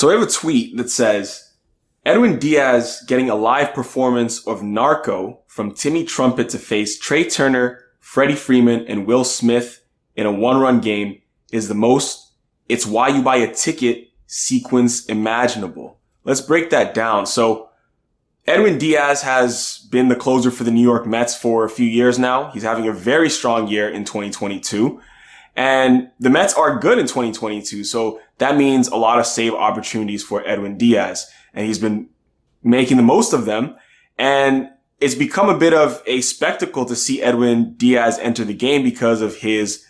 So we have a tweet that says, Edwin Diaz getting a live performance of Narco from Timmy Trumpet to face Trey Turner, Freddie Freeman, and Will Smith in a one-run game is the most "it's why you buy a ticket" sequence imaginable. Let's break that down. So Edwin Diaz has been the closer for the New York Mets for a few years now. He's having a very strong year in 2022. And the Mets are good in 2022. So that means a lot of save opportunities for Edwin Diaz. And he's been making the most of them. And it's become a bit of a spectacle to see Edwin Diaz enter the game because of his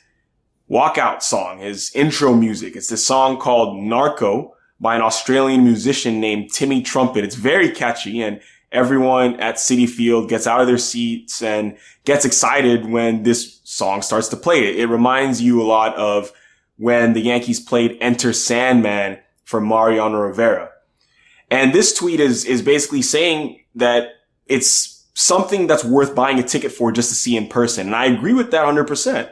walkout song, his intro music. It's this song called Narco by an Australian musician named Timmy Trumpet. It's very catchy, and everyone at Citi Field gets out of their seats and gets excited when this song starts to play. It reminds you a lot of when the Yankees played Enter Sandman for Mariano Rivera. And this tweet is basically saying that it's something that's worth buying a ticket for just to see in person. And I agree with that 100%.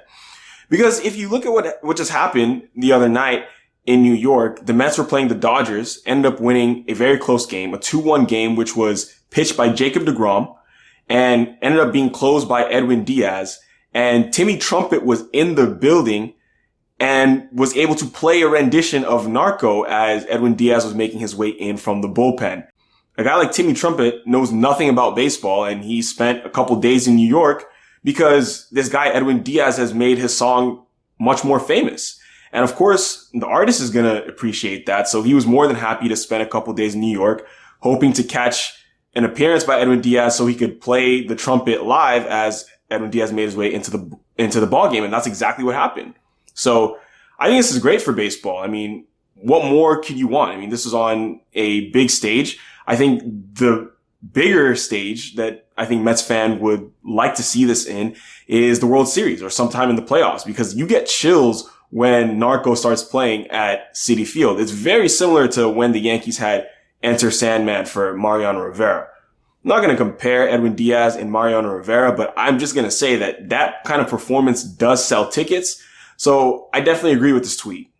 Because if you look at what just happened the other night in New York, the Mets were playing the Dodgers, ended up winning a very close game, a 2-1 game, which was pitched by Jacob deGrom and ended up being closed by Edwin Diaz. And Timmy Trumpet was in the building and was able to play a rendition of Narco as Edwin Diaz was making his way in from the bullpen. A guy like Timmy Trumpet knows nothing about baseball, and he spent a couple days in New York because this guy Edwin Diaz has made his song much more famous. And of course, the artist is going to appreciate that. So he was more than happy to spend a couple days in New York, hoping to catch an appearance by Edwin Diaz so he could play the trumpet live as Edwin Diaz made his way into the ball game. And that's exactly what happened. So I think this is great for baseball. I mean, what more could you want? I mean, this is on a big stage. I think the bigger stage that I think Mets fan would like to see this in is the World Series or sometime in the playoffs, because you get chills when Narco starts playing at Citi Field. It's very similar to when the Yankees had Enter Sandman for Mariano Rivera. I'm not going to compare Edwin Diaz and Mariano Rivera, but I'm just going to say that that kind of performance does sell tickets. So I definitely agree with this tweet.